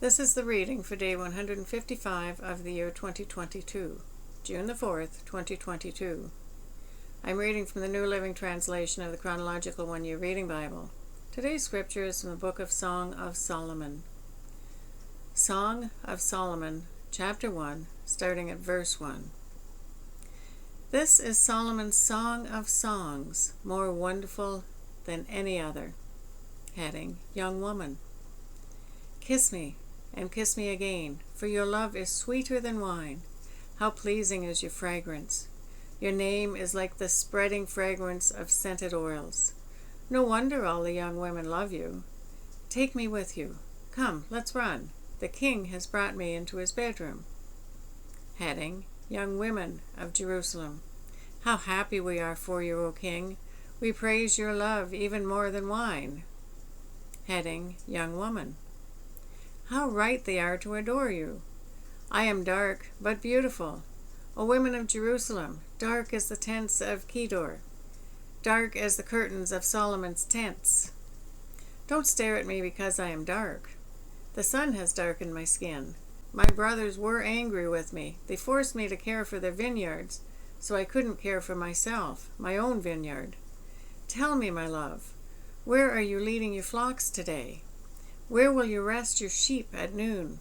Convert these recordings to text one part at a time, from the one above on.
This is the reading for day 155 of the year 2022, June the 4th, 2022. I'm reading from the New Living Translation of the Chronological One-Year Reading Bible. Today's scripture is from the book of Song of Solomon. Song of Solomon, chapter 1, starting at verse 1. This is Solomon's Song of Songs, more wonderful than any other. Heading, Young Woman. Kiss me, and kiss me again, for your love is sweeter than wine. How pleasing is your fragrance! Your name is like the spreading fragrance of scented oils. No wonder all the young women love you. Take me with you. Come, let's run. The king has brought me into his bedroom. Heading, Young Women of Jerusalem. How happy we are for you, O king! We praise your love even more than wine. Heading, Young Woman. How right they are to adore you! I am dark, but beautiful. O women of Jerusalem, dark as the tents of Kedar, dark as the curtains of Solomon's tents. Don't stare at me because I am dark. The sun has darkened my skin. My brothers were angry with me. They forced me to care for their vineyards, so I couldn't care for myself, my own vineyard. Tell me, my love, where are you leading your flocks today? Where will you rest your sheep at noon?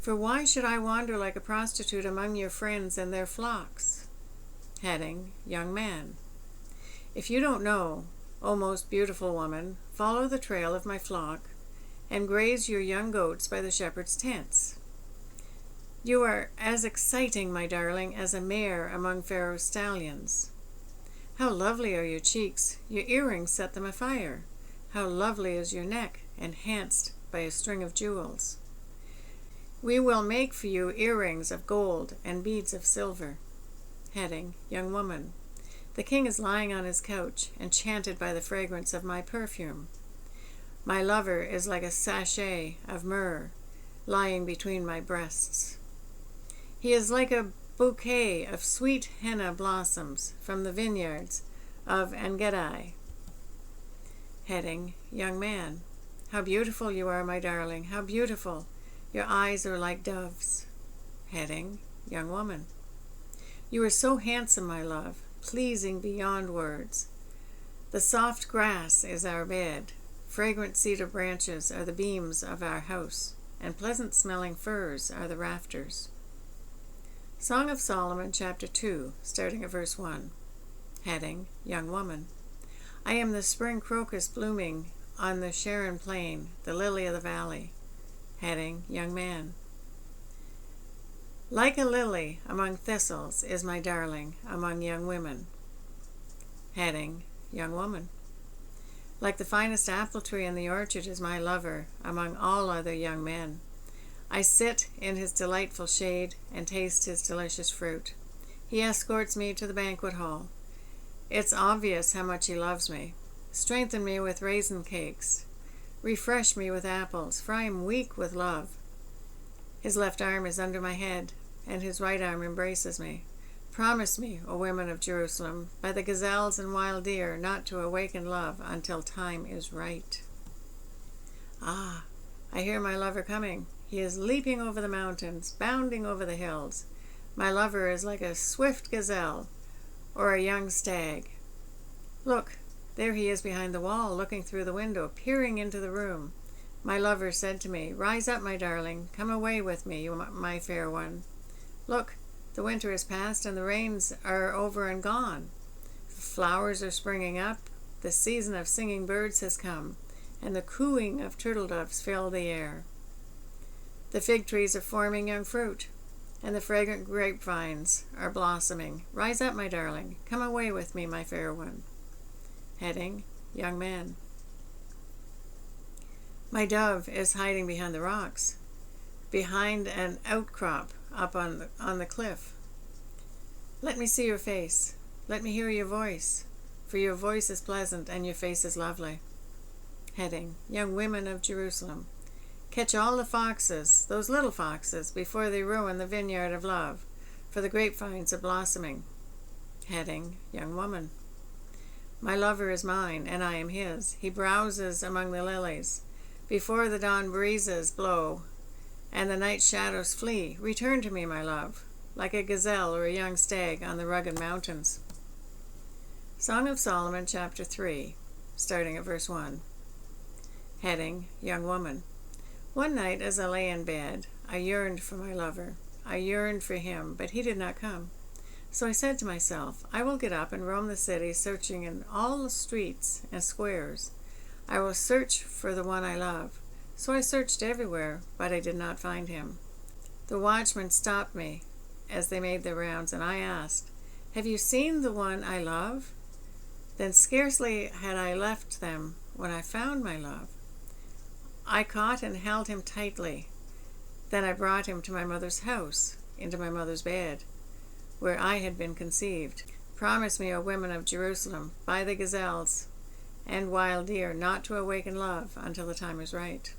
For why should I wander like a prostitute among your friends and their flocks? Heading, Young Man. If you don't know, O most beautiful woman, follow the trail of my flock and graze your young goats by the shepherd's tents. You are as exciting, my darling, as a mare among Pharaoh's stallions. How lovely are your cheeks! Your earrings set them afire. How lovely is your neck, enhanced by a string of jewels. We will make for you earrings of gold and beads of silver. Heading, Young Woman. The king is lying on his couch, enchanted by the fragrance of my perfume. My lover is like a sachet of myrrh lying between my breasts. He is like a bouquet of sweet henna blossoms from the vineyards of En-Gedi. Heading, Young Man. How beautiful you are, my darling, how beautiful. Your eyes are like doves. Heading, Young Woman. You are so handsome, my love, pleasing beyond words. The soft grass is our bed. Fragrant cedar branches are the beams of our house, and pleasant-smelling firs are the rafters. Song of Solomon, chapter 2, starting at verse 1. Heading, Young Woman. I am the spring crocus blooming on the Sharon plain, the lily of the valley. Heading, Young Man. Like a lily among thistles is my darling among young women. Heading, Young Woman. Like the finest apple tree in the orchard is my lover among all other young men. I sit in his delightful shade and taste his delicious fruit. He escorts me to the banquet hall. It's obvious how much he loves me. Strengthen me with raisin cakes. Refresh me with apples, for I am weak with love. His left arm is under my head, and his right arm embraces me. Promise me, O women of Jerusalem, by the gazelles and wild deer, not to awaken love until time is right. Ah, I hear my lover coming. He is leaping over the mountains, bounding over the hills. My lover is like a swift gazelle or a young stag. Look, there he is behind the wall, looking through the window, peering into the room. My lover said to me, Rise up, my darling, come away with me, my fair one. Look, the winter is past and the rains are over and gone. The flowers are springing up, the season of singing birds has come, and the cooing of turtle doves fill the air. The fig trees are forming young fruit, and the fragrant grapevines are blossoming. Rise up, my darling, come away with me, my fair one. Heading, Young Man. My dove is hiding behind the rocks, behind an outcrop up on the cliff. Let me see your face. Let me hear your voice, for your voice is pleasant and your face is lovely. Heading, Young Women of Jerusalem. Catch all the foxes, those little foxes, before they ruin the vineyard of love, for the grapevines are blossoming. Heading, Young Woman. My lover is mine, and I am his. He browses among the lilies. Before the dawn breezes blow, and the night shadows flee. Return to me, my love, like a gazelle or a young stag on the rugged mountains. Song of Solomon, chapter 3, starting at verse 1. Heading, Young Woman. One night as I lay in bed, I yearned for my lover. I yearned for him, but he did not come. So I said to myself, I will get up and roam the city, searching in all the streets and squares. I will search for the one I love. So I searched everywhere, but I did not find him. The watchmen stopped me as they made their rounds, and I asked, Have you seen the one I love? Then scarcely had I left them when I found my love. I caught and held him tightly. Then I brought him to my mother's house, into my mother's bed, where I had been conceived. Promise me, O women of Jerusalem, by the gazelles and wild deer, not to awaken love until the time is right.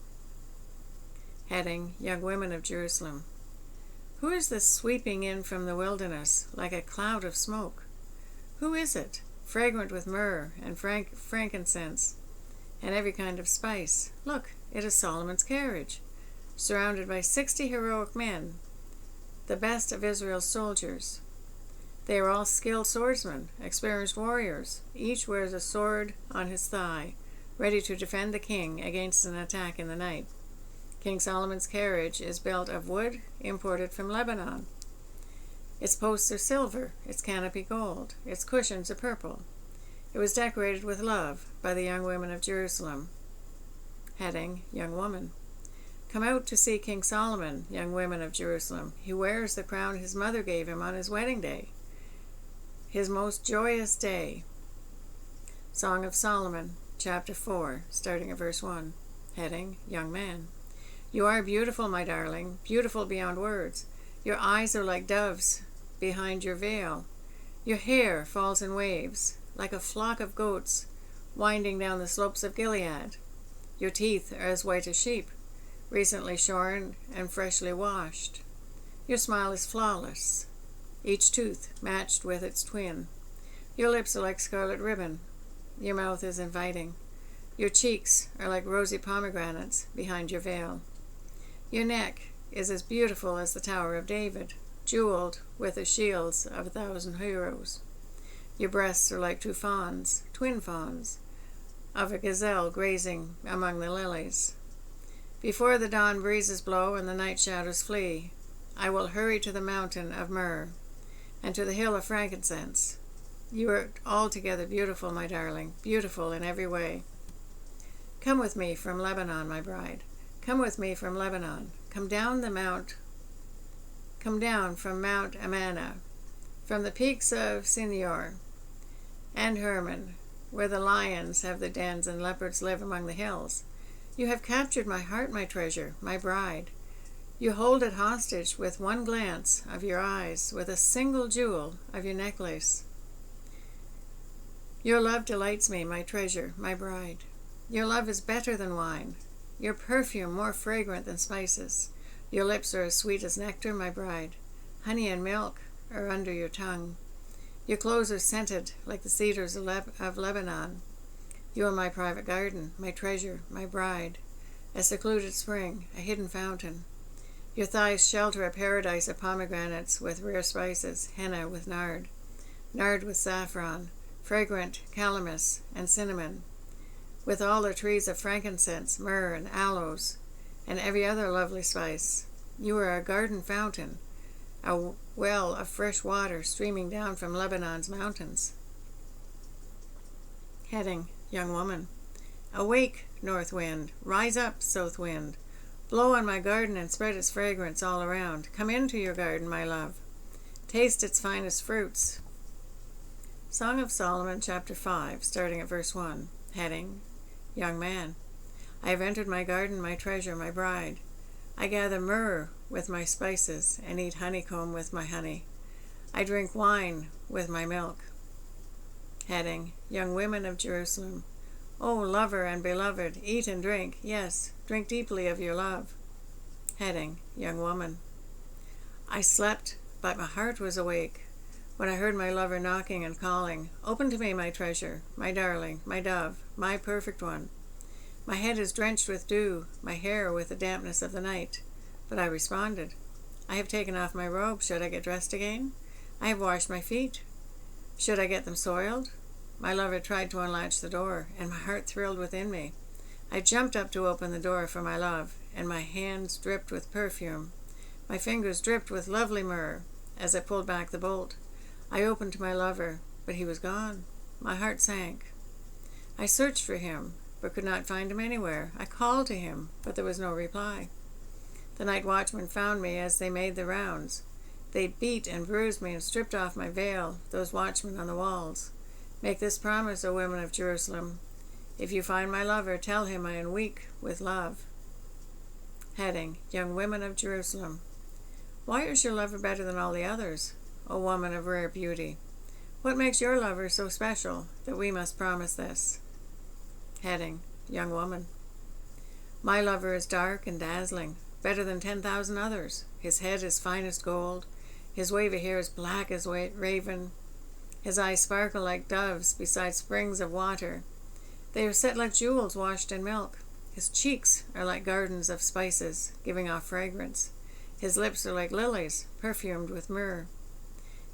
Heading, Young Women of Jerusalem. Who is this sweeping in from the wilderness like a cloud of smoke? Who is it, fragrant with myrrh and frankincense and every kind of spice? Look, it is Solomon's carriage, surrounded by 60 heroic men, the best of Israel's soldiers. They are all skilled swordsmen, experienced warriors. Each wears a sword on his thigh, ready to defend the king against an attack in the night. King Solomon's carriage is built of wood imported from Lebanon. Its posts are silver, its canopy gold, its cushions are purple. It was decorated with love by the young women of Jerusalem. Heading, Young Woman. Come out to see King Solomon, young women of Jerusalem. He wears the crown his mother gave him on his wedding day, his most joyous day. Song of Solomon, chapter 4, starting at verse 1. Heading, Young Man. You are beautiful, my darling, beautiful beyond words. Your eyes are like doves behind your veil. Your hair falls in waves, like a flock of goats winding down the slopes of Gilead. Your teeth are as white as sheep, recently shorn and freshly washed. Your smile is flawless, each tooth matched with its twin. Your lips are like scarlet ribbon. Your mouth is inviting. Your cheeks are like rosy pomegranates behind your veil. Your neck is as beautiful as the Tower of David, jeweled with the shields of 1,000 heroes. Your breasts are like two fawns, twin fawns, of a gazelle grazing among the lilies. Before the dawn breezes blow and the night shadows flee, I will hurry to the mountain of myrrh and to the hill of frankincense. You are altogether beautiful, my darling, beautiful in every way. Come with me from Lebanon, my bride. Come with me from Lebanon. Come down from Mount Amana, from the peaks of Sinor and Hermon, where the lions have their dens and leopards live among the hills. You have captured my heart, my treasure, my bride. You hold it hostage with one glance of your eyes, with a single jewel of your necklace. Your love delights me, my treasure, my bride. Your love is better than wine, your perfume more fragrant than spices. Your lips are as sweet as nectar, my bride. Honey and milk are under your tongue. Your clothes are scented like the cedars of Lebanon. You are my private garden, my treasure, my bride, a secluded spring, a hidden fountain. Your thighs shelter a paradise of pomegranates with rare spices, henna with nard with saffron, fragrant calamus and cinnamon, with all the trees of frankincense, myrrh, and aloes, and every other lovely spice. You are a garden fountain, a well of fresh water streaming down from Lebanon's mountains. Heading, Young Woman. Awake, north wind, rise up, south wind. Blow on my garden and spread its fragrance all around. Come into your garden, my love. Taste its finest fruits. Song of Solomon, chapter 5, starting at verse 1. Heading, Young Man. I have entered my garden, my treasure, my bride. I gather myrrh with my spices and eat honeycomb with my honey. I drink wine with my milk. Heading, Young Women of Jerusalem. O lover and beloved, eat and drink, yes, drink deeply of your love. Heading, Young Woman. I slept, but my heart was awake when I heard my lover knocking and calling. Open to me, my treasure, my darling, my dove, my perfect one. My head is drenched with dew, my hair with the dampness of the night. But I responded, I have taken off my robe. Should I get dressed again? I have washed my feet. Should I get them soiled? My lover tried to unlatch the door, and my heart thrilled within me. I jumped up to open the door for my love, and my hands dripped with perfume. My fingers dripped with lovely myrrh as I pulled back the bolt. I opened to my lover, but he was gone. My heart sank. I searched for him, but could not find him anywhere. I called to him, but there was no reply. The night watchmen found me as they made the rounds. They beat and bruised me and stripped off my veil, those watchmen on the walls. Make this promise, O women of Jerusalem. If you find my lover, tell him I am weak with love. Heading, Young Women of Jerusalem. Why is your lover better than all the others, O woman of rare beauty? What makes your lover so special that we must promise this? Heading, Young Woman. My lover is dark and dazzling, better than 10,000 others. His head is finest gold. His wavy hair is black as raven. His eyes sparkle like doves beside springs of water. They are set like jewels washed in milk. His cheeks are like gardens of spices, giving off fragrance. His lips are like lilies, perfumed with myrrh.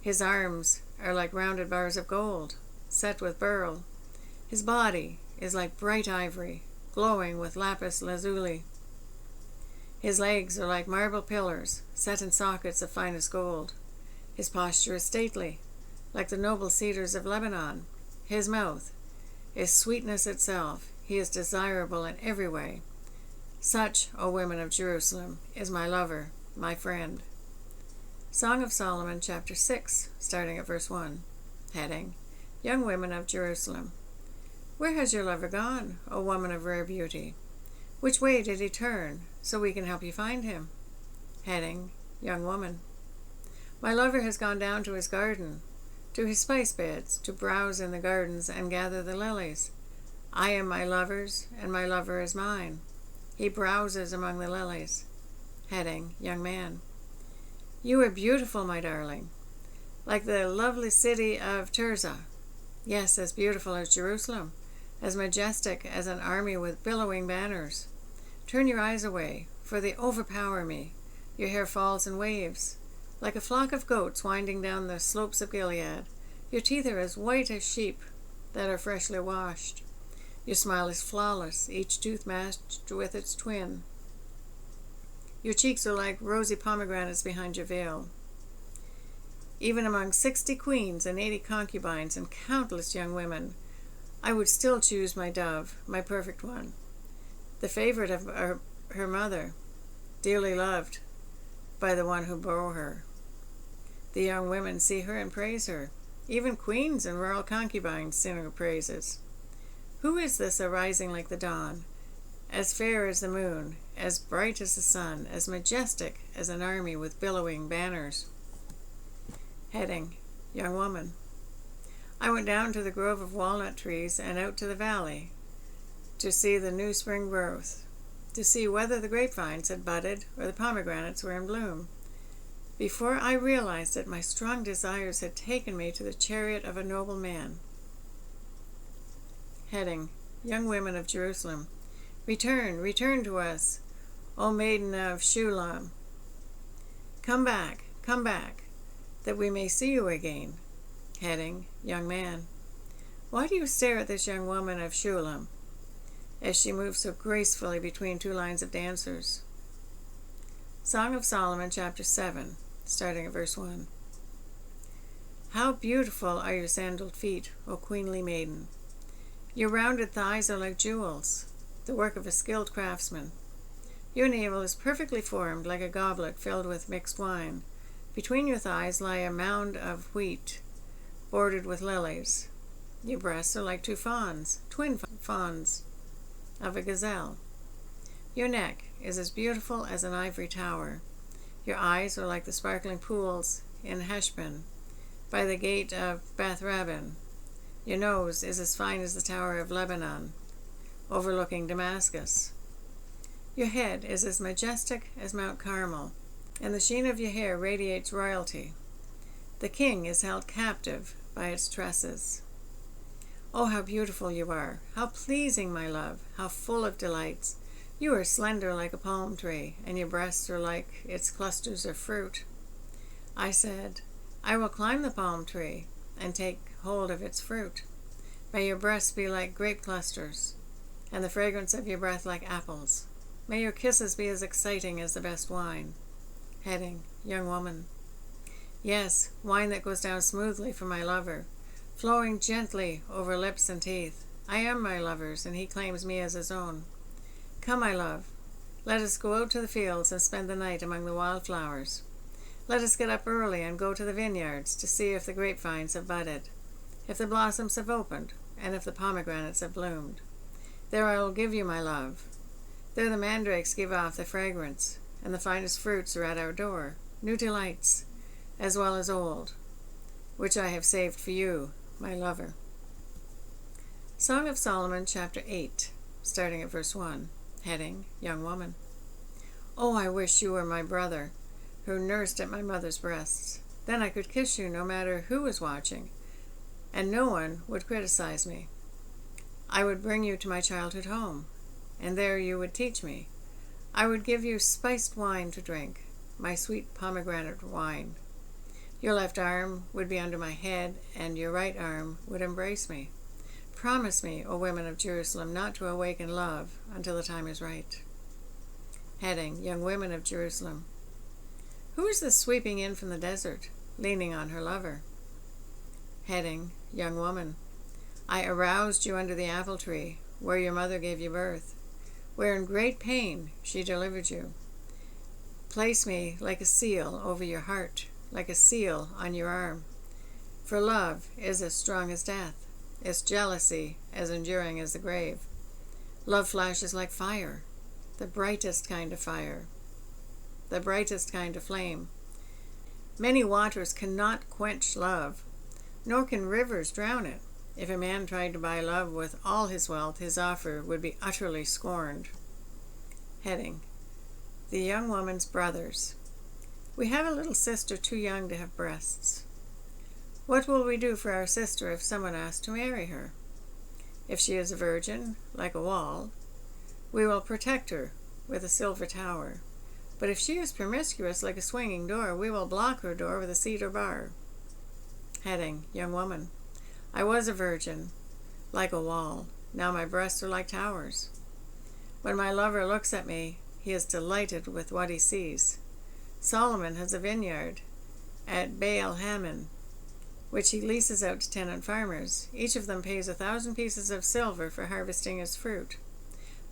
His arms are like rounded bars of gold, set with beryl. His body is like bright ivory, glowing with lapis lazuli. His legs are like marble pillars, set in sockets of finest gold. His posture is stately, like the noble cedars of Lebanon. His mouth is sweetness itself. He is desirable in every way. Such, O women of Jerusalem, is my lover, my friend. Song of Solomon, chapter 6, starting at verse 1. Heading, Young Women of Jerusalem. Where has your lover gone, O woman of rare beauty? Which way did he turn, so we can help you find him? Heading, Young Woman. My lover has gone down to his garden, to his spice beds, to browse in the gardens and gather the lilies. I am my lover's, and my lover is mine. He browses among the lilies. Heading, Young Man. You are beautiful, my darling, like the lovely city of Tirzah. Yes, as beautiful as Jerusalem, as majestic as an army with billowing banners. Turn your eyes away, for they overpower me. Your hair falls in waves, like a flock of goats winding down the slopes of Gilead. Your teeth are as white as sheep that are freshly washed. Your smile is flawless, each tooth matched with its twin. Your cheeks are like rosy pomegranates behind your veil. Even among 60 queens and 80 concubines and countless young women, I would still choose my dove, my perfect one, the favorite of her mother, dearly loved by the one who bore her. The young women see her and praise her. Even queens and royal concubines sing her praises. Who is this arising like the dawn, as fair as the moon, as bright as the sun, as majestic as an army with billowing banners? Heading, Young Woman. I went down to the grove of walnut trees and out to the valley to see the new spring growth, to see whether the grapevines had budded or the pomegranates were in bloom. Before I realized it, my strong desires had taken me to the chariot of a noble man. Heading, Young Women of Jerusalem. Return, return to us, O maiden of Shulam. Come back, that we may see you again. Heading, Young Man. Why do you stare at this young woman of Shulam as she moves so gracefully between two lines of dancers? Song of Solomon, chapter 7, starting at verse 1. How beautiful are your sandaled feet, O queenly maiden! Your rounded thighs are like jewels, the work of a skilled craftsman. Your navel is perfectly formed like a goblet filled with mixed wine. Between your thighs lie a mound of wheat, bordered with lilies. Your breasts are like two fawns, twin fawns of a gazelle. Your neck is as beautiful as an ivory tower. Your eyes are like the sparkling pools in Heshbon, by the gate of Beth Rabbin. Your nose is as fine as the tower of Lebanon, overlooking Damascus. Your head is as majestic as Mount Carmel, and the sheen of your hair radiates royalty. The king is held captive by its tresses. Oh, how beautiful you are! How pleasing, my love! How full of delights! You are slender like a palm tree, and your breasts are like its clusters of fruit. I said, I will climb the palm tree and take hold of its fruit. May your breasts be like grape clusters, and the fragrance of your breath like apples. May your kisses be as exciting as the best wine. Heading, young woman. Yes, wine that goes down smoothly for my lover, flowing gently over lips and teeth. I am my lover's, and he claims me as his own. Come, my love, let us go out to the fields and spend the night among the wildflowers. Let us get up early and go to the vineyards to see if the grapevines have budded, if the blossoms have opened, and if the pomegranates have bloomed. There I will give you my love. There the mandrakes give off the fragrance, and the finest fruits are at our door, new delights, as well as old, which I have saved for you, my lover. Song of Solomon, chapter 8, starting at verse 1. Heading, Young Woman. Oh, I wish you were my brother, who nursed at my mother's breasts. Then I could kiss you no matter who was watching, and no one would criticize me. I would bring you to my childhood home, and there you would teach me. I would give you spiced wine to drink, my sweet pomegranate wine. Your left arm would be under my head, and your right arm would embrace me. Promise me, O women of Jerusalem, not to awaken love until the time is right. Heading, Young Women of Jerusalem. Who is this sweeping in from the desert, leaning on her lover? Heading, Young Woman. I aroused you under the apple tree, where your mother gave you birth, where in great pain she delivered you. Place me like a seal over your heart, like a seal on your arm. For love is as strong as death, its jealousy as enduring as the grave. Love flashes like fire, the brightest kind of fire, the brightest kind of flame. Many waters cannot quench love, nor can rivers drown it. If a man tried to buy love with all his wealth, his offer would be utterly scorned. Heading, The Young Woman's Brothers. We have a little sister too young to have breasts. What will we do for our sister if someone asks to marry her? If she is a virgin, like a wall, we will protect her with a silver tower. But if she is promiscuous like a swinging door, we will block her door with a cedar bar. Heading, Young Woman. I was a virgin, like a wall. Now my breasts are like towers. When my lover looks at me, he is delighted with what he sees. Solomon has a vineyard at Baal-Hamon, which he leases out to tenant farmers. Each of them pays 1,000 pieces of silver for harvesting his fruit.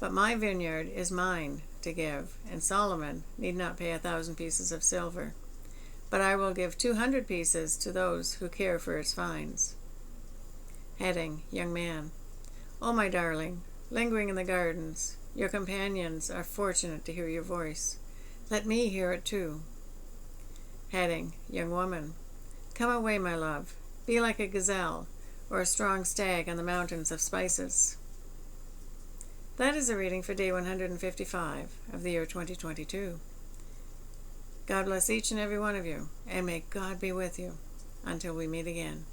But my vineyard is mine to give, and Solomon need not pay 1,000 pieces of silver. But I will give 200 pieces to those who care for its vines. Heading, Young Man. Oh, my darling, lingering in the gardens, your companions are fortunate to hear your voice. Let me hear it too. Heading, Young Woman. Come away, my love. Be like a gazelle or a strong stag on the mountains of spices. That is a reading for day 155 of the year 2022. God bless each and every one of you, and may God be with you until we meet again.